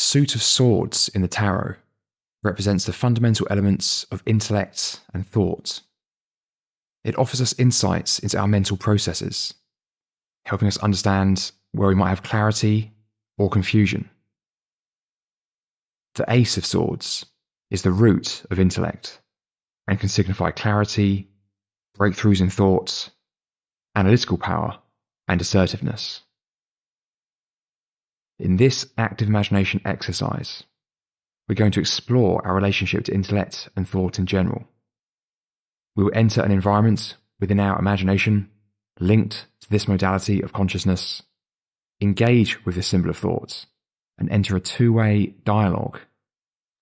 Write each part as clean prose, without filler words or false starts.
The suit of swords in the tarot represents the fundamental elements of intellect and thought. It offers us insights into our mental processes, helping us understand where we might have clarity or confusion. The Ace of Swords is the root of intellect and can signify clarity, breakthroughs in thought, analytical power, and assertiveness. In this active imagination exercise, we're going to explore our relationship to intellect and thought in general. We will enter an environment within our imagination linked to this modality of consciousness, engage with this symbol of thought, and enter a two-way dialogue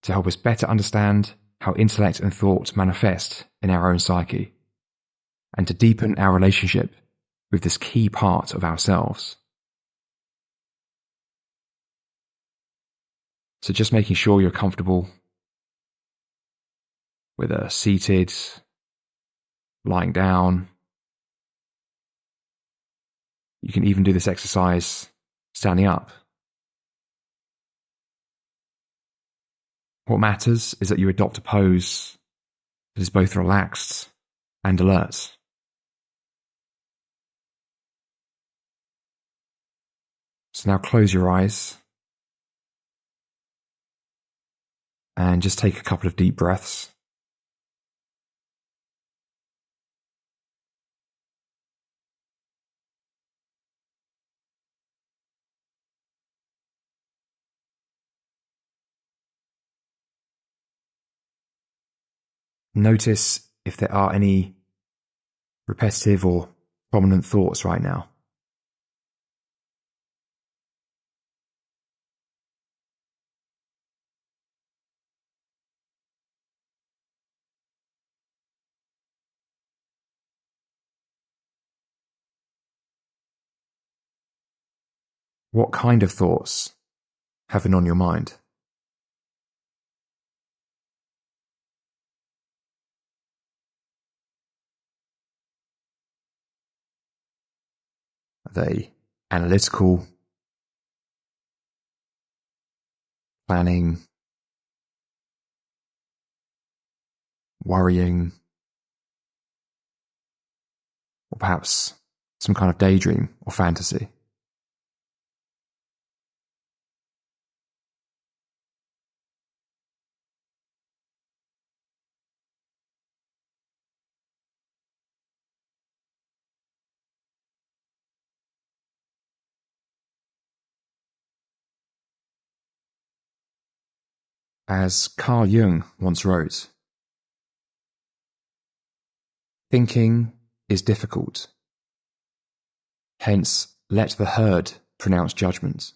to help us better understand how intellect and thought manifest in our own psyche, and to deepen our relationship with this key part of ourselves. So just making sure you're comfortable, whether seated, lying down. You can even do this exercise standing up. What matters is that you adopt a pose that is both relaxed and alert. So now close your eyes and just take a couple of deep breaths. Notice if there are any repetitive or prominent thoughts right now. What kind of thoughts have been on your mind? Are they analytical, planning, worrying, or perhaps some kind of daydream or fantasy? As Carl Jung once wrote, thinking is difficult. Hence, let the herd pronounce judgment.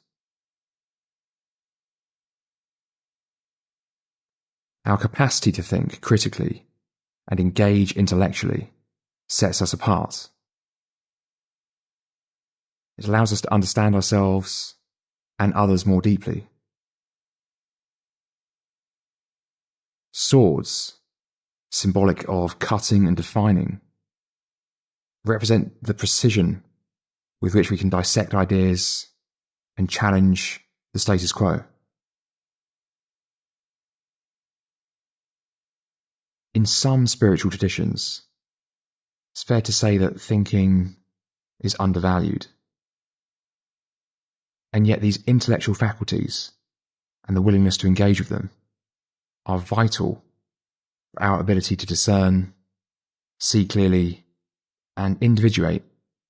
Our capacity to think critically and engage intellectually sets us apart. It allows us to understand ourselves and others more deeply. Swords, symbolic of cutting and defining, represent the precision with which we can dissect ideas and challenge the status quo. In some spiritual traditions, it's fair to say that thinking is undervalued. And yet these intellectual faculties and the willingness to engage with them are vital for our ability to discern, see clearly, and individuate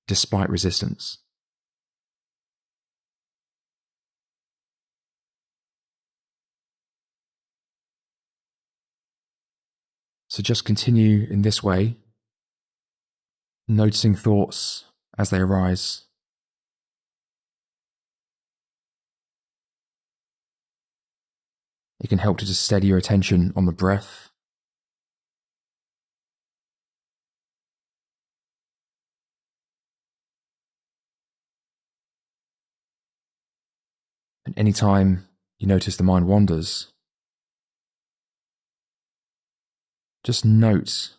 despite resistance. So just continue in this way, noticing thoughts as they arise. It can help to just steady your attention on the breath. And anytime you notice the mind wanders, just note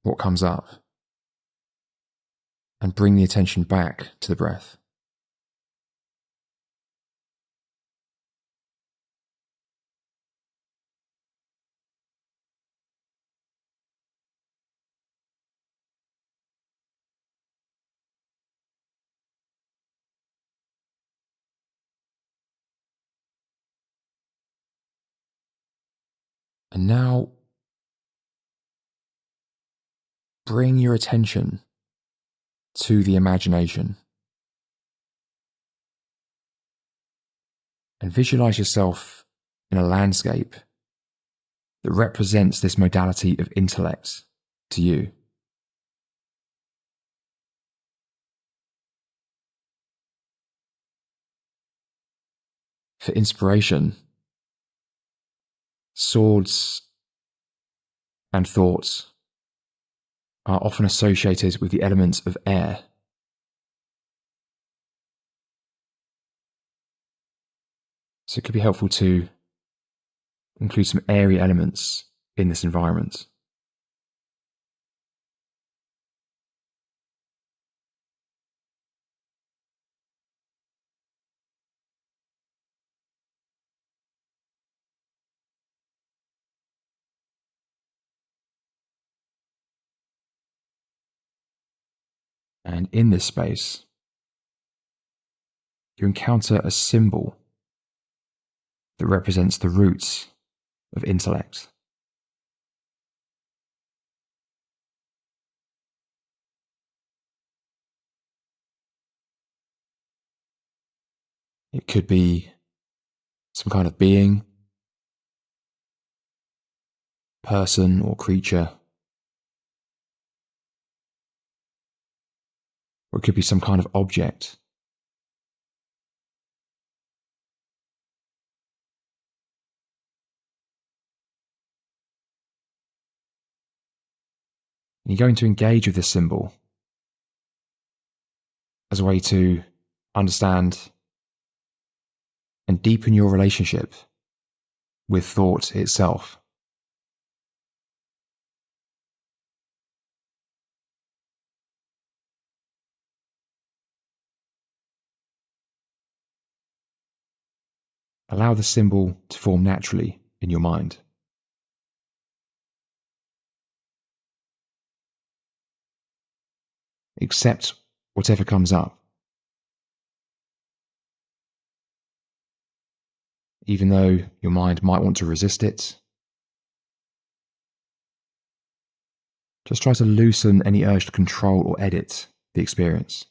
what comes up and bring the attention back to the breath. And now bring your attention to the imagination and visualize yourself in a landscape that represents this modality of intellect to you. For inspiration, swords and thoughts are often associated with the elements of air. So it could be helpful to include some airy elements in this environment. And in this space, you encounter a symbol that represents the roots of intellect. It could be some kind of being, person or creature, or it could be some kind of object. And you're going to engage with this symbol as a way to understand and deepen your relationship with thought itself. Allow the symbol to form naturally in your mind. Accept whatever comes up, even though your mind might want to resist it. Just try to loosen any urge to control or edit the experience.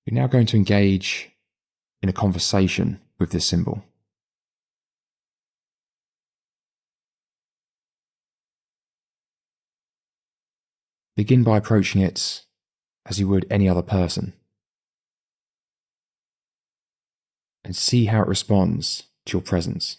You're now going to engage in a conversation with this symbol. Begin by approaching it as you would any other person, and see how it responds to your presence.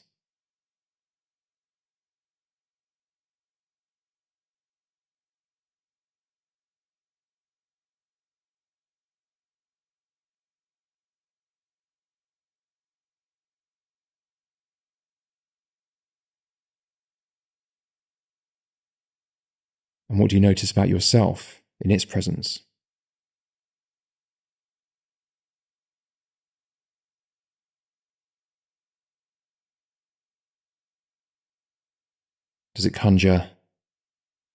And what do you notice about yourself in its presence? Does it conjure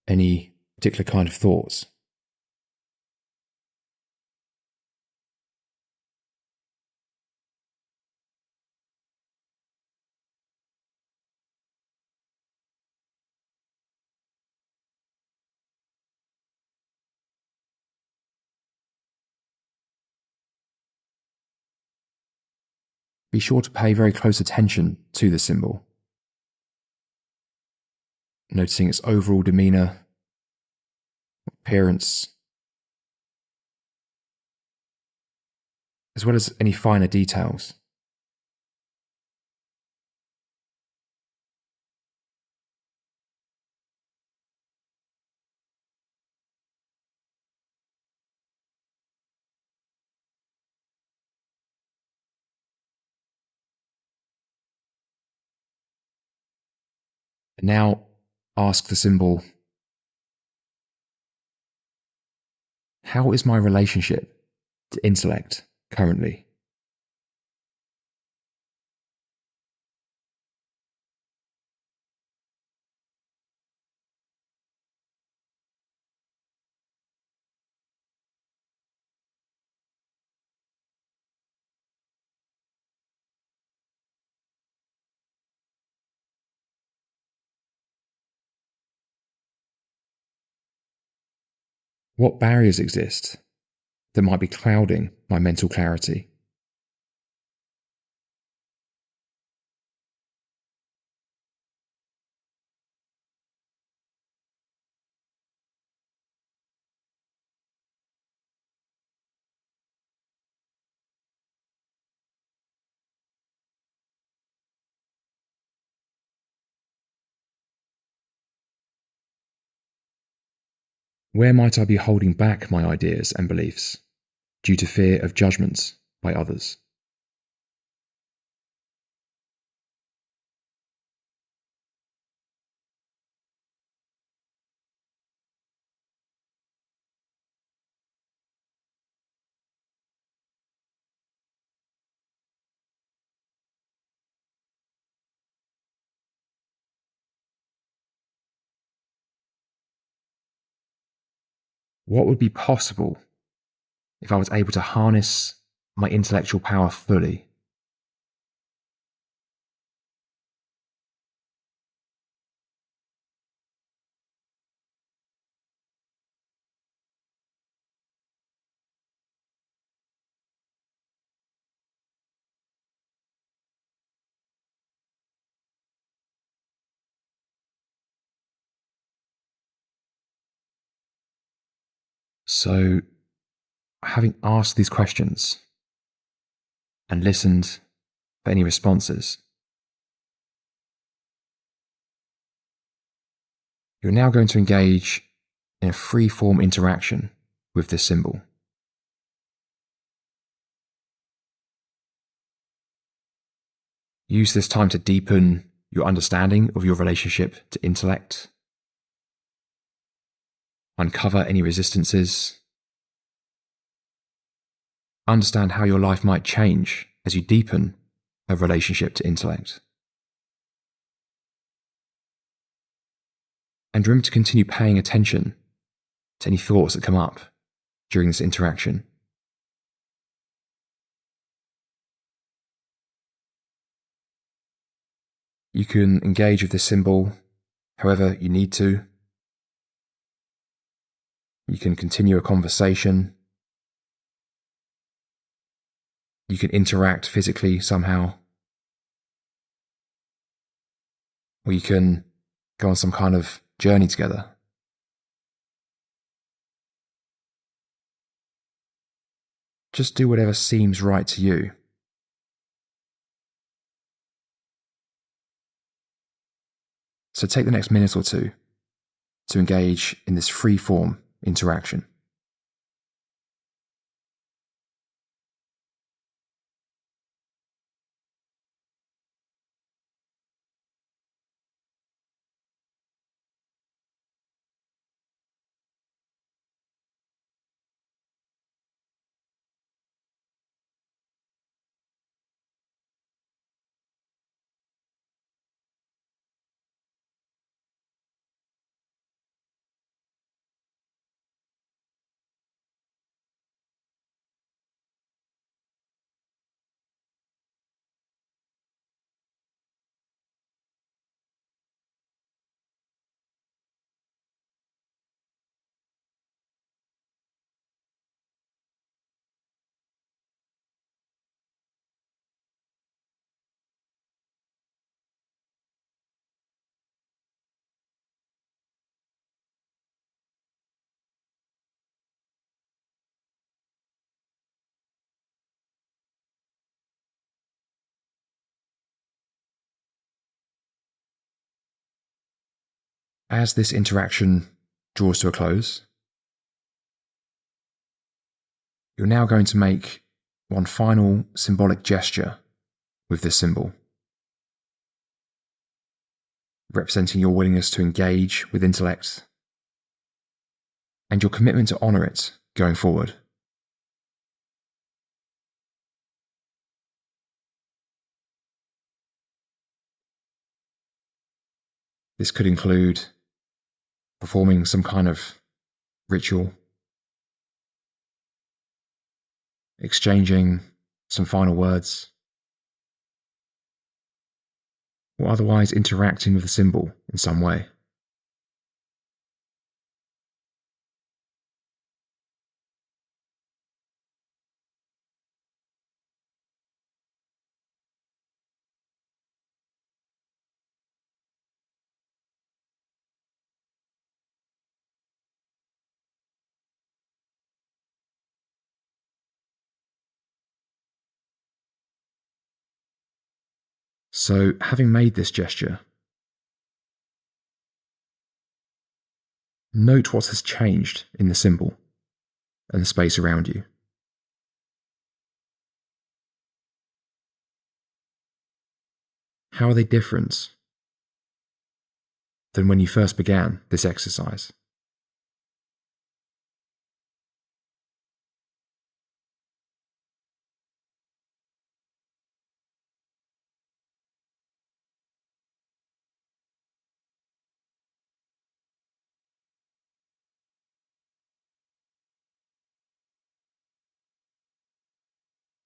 any particular kind of thoughts? Be sure to pay very close attention to the symbol, noticing its overall demeanour, appearance, as well as any finer details. And now ask the symbol, how is my relationship to intellect currently? What barriers exist that might be clouding my mental clarity? Where might I be holding back my ideas and beliefs due to fear of judgments by others? What would be possible if I was able to harness my intellectual power fully? So, having asked these questions and listened for any responses, you're now going to engage in a free-form interaction with this symbol. Use this time to deepen your understanding of your relationship to intellect, uncover any resistances, understand how your life might change as you deepen a relationship to intellect. And remember to continue paying attention to any thoughts that come up during this interaction. You can engage with this symbol however you need to. You can continue a conversation. You can interact physically somehow. Or you can go on some kind of journey together. Just do whatever seems right to you. So take the next minute or two to engage in this free-form interaction. As this interaction draws to a close, you're now going to make one final symbolic gesture with this symbol, representing your willingness to engage with intellect and your commitment to honour it going forward. This could include performing some kind of ritual, exchanging some final words, or otherwise interacting with the symbol in some way. So, having made this gesture, note what has changed in the symbol and the space around you. How are they different than when you first began this exercise?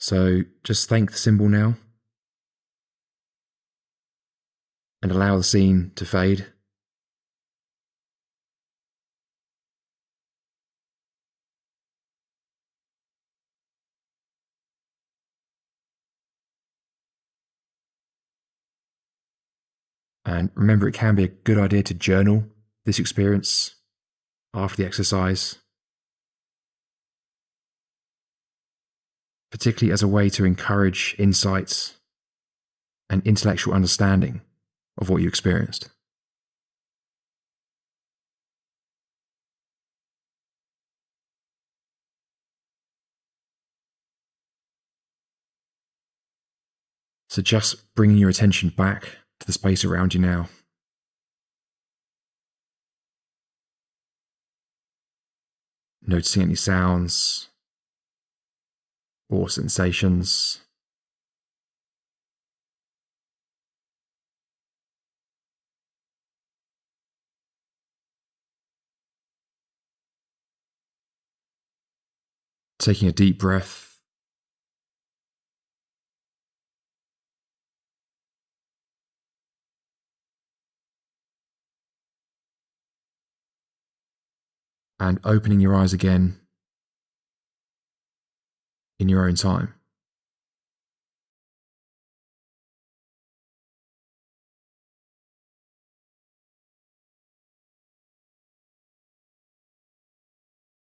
So just thank the symbol now and allow the scene to fade. And remember, it can be a good idea to journal this experience after the exercise, particularly as a way to encourage insights and intellectual understanding of what you experienced. So just bringing your attention back to the space around you now. Noticing any sounds or sensations. Taking a deep breath. And opening your eyes again in your own time.